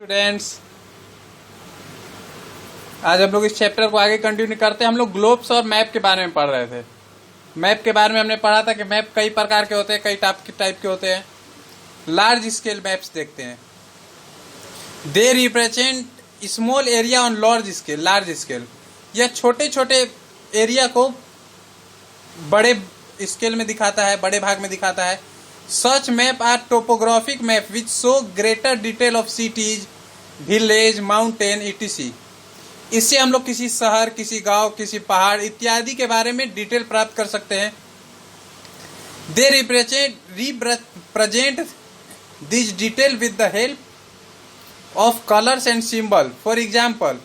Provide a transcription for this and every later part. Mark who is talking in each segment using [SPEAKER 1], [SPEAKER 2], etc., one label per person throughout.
[SPEAKER 1] Students, आज हम लोग इस चैप्टर को आगे कंटिन्यू करते हैं। हम लोग ग्लोब्स और मैप के बारे में पढ़ रहे थे। मैप के बारे में हमने पढ़ा था कि मैप कई प्रकार के होते हैं, कई टाइप के होते हैं। लार्ज स्केल मैप्स देखते हैं। They represent small area on large scale. यह छोटे छोटे एरिया को बड़े स्केल में दिखाता है, बड़े भाग में दिखाता है। Such map are topographic map which show greater detail of cities, village, mountain, etc. इससे हम लोग किसी शहर, किसी गांव, किसी पहाड़ इत्यादि के बारे में डिटेल प्राप्त कर सकते हैं। They represent this detail with the help of colors and symbol. For example,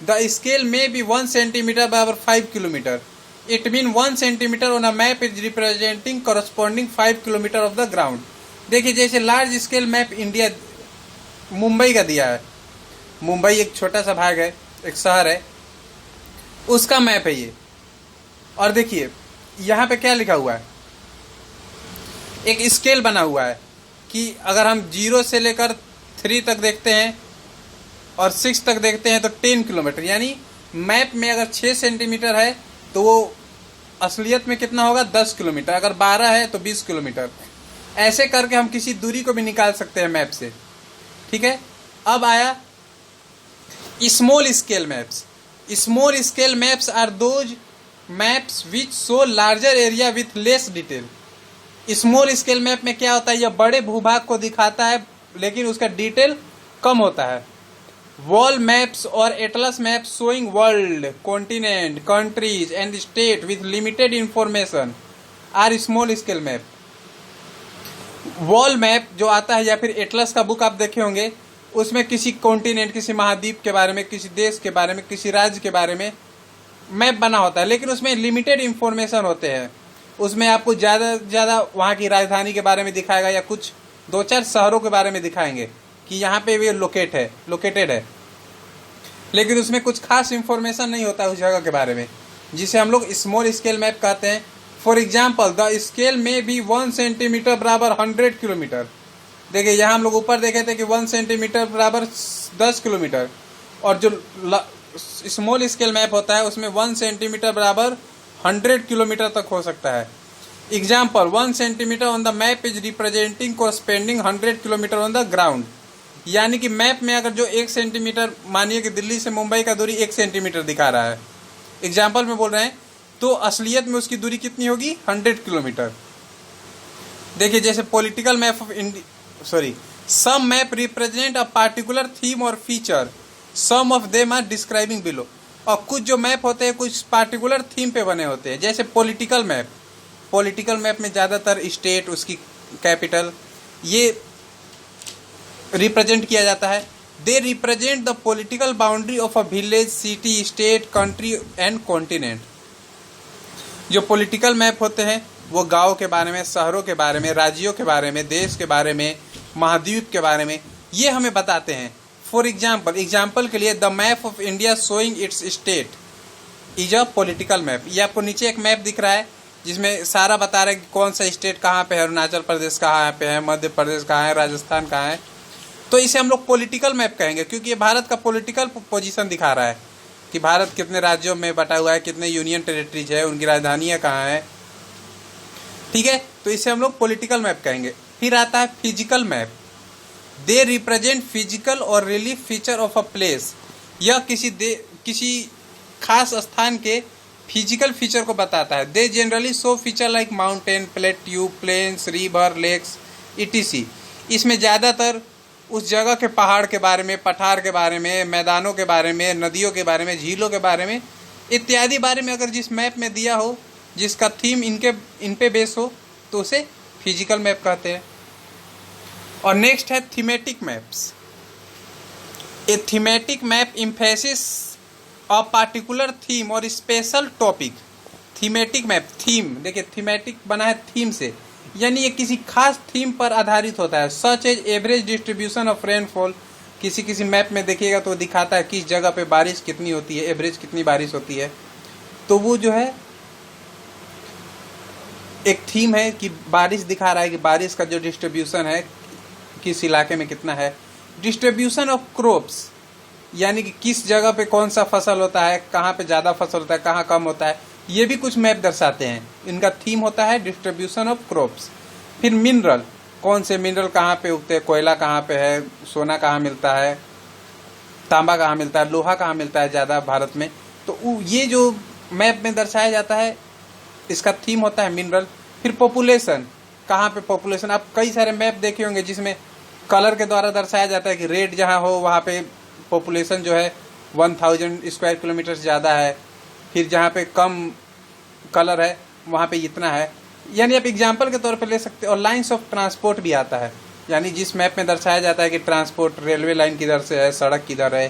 [SPEAKER 1] the scale may be 1 centimeter by 5 kilometer. It means 1 centimeter on a map is representing corresponding 5 kilometer of the ground. देखिए, जैसे large scale map India Mumbai का दिया है। मुंबई एक छोटा सा भाग है, एक शहर है, उसका मैप है ये। और देखिए यहाँ पे क्या लिखा हुआ है, एक स्केल बना हुआ है कि अगर हम 0 से लेकर 3 तक देखते हैं और 6 तक देखते हैं तो 10 किलोमीटर। यानी मैप में अगर 6 सेंटीमीटर है तो वो असलियत में कितना होगा, 10 किलोमीटर। अगर 12 है तो 20 किलोमीटर। ऐसे करके हम किसी दूरी को भी निकाल सकते हैं मैप से। ठीक है, अब आया small scale maps. Small scale maps are those maps which show larger area with less detail. Small scale map में क्या होता है, यह बड़े भूभाग को दिखाता है लेकिन उसका डिटेल कम होता है। वॉल मैप्स और atlas maps showing world, continent, countries and state with limited information are small scale map. Wall map जो आता है या फिर एटलस का बुक आप देखे होंगे, उसमें किसी कॉन्टिनेंट, किसी महाद्वीप के बारे में, किसी देश के बारे में, किसी राज्य के बारे में मैप बना होता है, लेकिन उसमें लिमिटेड इंफॉर्मेशन होते हैं। उसमें आपको ज़्यादा वहाँ की राजधानी के बारे में दिखाएगा या कुछ 2-4 शहरों के बारे में दिखाएंगे कि यहाँ पे वे लोकेटेड है, लेकिन उसमें कुछ खास इंफॉर्मेशन नहीं होता उस जगह के बारे में, जिसे हम लोग स्मॉल स्केल मैप कहते हैं। फॉर एग्जाम्पल, द स्केल में भी 1 सेंटीमीटर बराबर 100 किलोमीटर। देखिए यहाँ हम लोग ऊपर देखे थे कि 1 सेंटीमीटर बराबर 10 किलोमीटर, और जो स्मॉल स्केल मैप होता है उसमें 1 सेंटीमीटर बराबर 100 किलोमीटर तक हो सकता है। Example, 1 centimetre on the map is representing corresponding 100 kilometre on the ground. यानी कि मैप में अगर जो 1 सेंटीमीटर, मानिए कि दिल्ली से मुंबई का दूरी 1 सेंटीमीटर दिखा रहा है, एग्जाम्पल में बोल रहे हैं, तो असलियत में उसकी दूरी कितनी होगी, 100 किलोमीटर। देखिए जैसे political map of some map represent a particular theme और feature, some of them are describing below. और कुछ जो मैप होते हैं कुछ पार्टिकुलर थीम पे बने होते हैं। जैसे पॉलिटिकल मैप में ज़्यादातर स्टेट, उसकी कैपिटल, ये रिप्रेजेंट किया जाता है। They represent the political boundary of a village, city, state, country and continent. जो पॉलिटिकल मैप होते हैं वो गांव के बारे में, शहरों के बारे में, राज्यों के बारे में, देश के बारे में, महाद्वीप के बारे में ये हमें बताते हैं। फॉर एग्जाम्पल के लिए, the map of India showing it's state is a political map. ये आपको नीचे एक मैप दिख रहा है जिसमें सारा बता रहा है कि कौन सा स्टेट कहाँ पे है, अरुणाचल प्रदेश कहाँ पे है, मध्य प्रदेश कहाँ है, राजस्थान कहाँ है। तो इसे हम लोग पॉलिटिकल मैप कहेंगे क्योंकि ये भारत का पॉलिटिकल पोजीशन दिखा रहा है कि भारत कितने राज्यों में बटा हुआ है, कितने यूनियन टेरिटरीज है, उनकी राजधानियाँ कहाँ है। ठीक है, तो इसे हम लोग पॉलिटिकल मैप कहेंगे। फिर आता है physical map. They represent physical और relief feature of a place. यह किसी खास स्थान के फिजिकल फीचर को बताता है। They generally show feature like mountain, plateau, plains, river, lakes, etc. इसमें ज़्यादातर उस जगह के पहाड़ के बारे में, पठार के बारे में, मैदानों के बारे में, नदियों के बारे में, झीलों के बारे में इत्यादि बारे में अगर जिस मैप में दिया हो, जिसका थीम इन पे बेस हो, तो उसे फिजिकल मैप कहते हैं। और नेक्स्ट है thematic maps. A thematic map emphasis a particular theme और special topic. Thematic map, theme देखिए थीमेटिक बना है थीम से, यानी ये किसी खास थीम पर आधारित होता है। Such as average distribution of rainfall. किसी मैप में देखिएगा तो दिखाता है किस जगह पे बारिश कितनी होती है, एवरेज कितनी बारिश होती है। तो वो जो है एक थीम है कि बारिश दिखा रहा है कि बारिश का जो डिस्ट्रीब्यूशन है किस इलाके में कितना है। डिस्ट्रीब्यूशन ऑफ क्रॉप्स, यानी कि किस जगह पे कौन सा फसल होता है, कहाँ पे ज़्यादा फसल होता है, कहाँ कम होता है, ये भी कुछ मैप दर्शाते हैं। इनका थीम होता है डिस्ट्रीब्यूशन ऑफ क्रॉप्स। फिर मिनरल, कौन से मिनरल कहाँ पे उगते हैं, कोयला कहाँ पे है, सोना कहाँ मिलता है, तांबा कहाँ मिलता है, लोहा कहाँ मिलता है ज़्यादा भारत में, तो ये जो मैप में दर्शाया जाता है इसका थीम होता है मिनरल। फिर पॉपुलेशन, कहाँ पे पॉपुलेशन, आप कई सारे मैप देखे होंगे जिसमें कलर के द्वारा दर्शाया जाता है कि रेड जहाँ हो वहाँ पे पॉपुलेशन जो है 1000 स्क्वायर किलोमीटर से ज़्यादा है, फिर जहाँ पे कम कलर है वहाँ पे इतना है। यानी आप एग्जाम्पल के तौर पे ले सकते हो। और लाइन्स ऑफ ट्रांसपोर्ट भी आता है, यानी जिस मैप में दर्शाया जाता है कि ट्रांसपोर्ट रेलवे लाइन किधर से है, सड़क किधर है,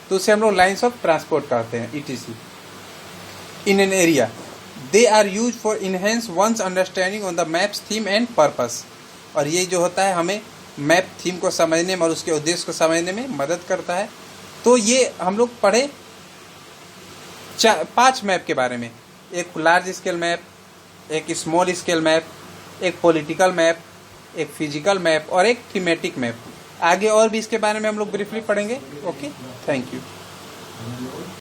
[SPEAKER 1] तो उसे हम लोग लाइन्स ऑफ ट्रांसपोर्ट कहते हैं, ETC। In an area they are use for enhance one's understanding on the map's theme and purpose. और ये जो होता है हमें मैप थीम को समझने में और उसके उद्देश्य को समझने में मदद करता है। तो ये हम लोग पढ़े 5 मैप के बारे में, एक लार्ज स्केल मैप, एक स्मॉल स्केल मैप, एक पॉलिटिकल मैप, एक फिजिकल मैप और एक थीमेटिक मैप। आगे और भी इसके बारे में हम लोग ब्रीफली पढ़ेंगे। Okay, thank you.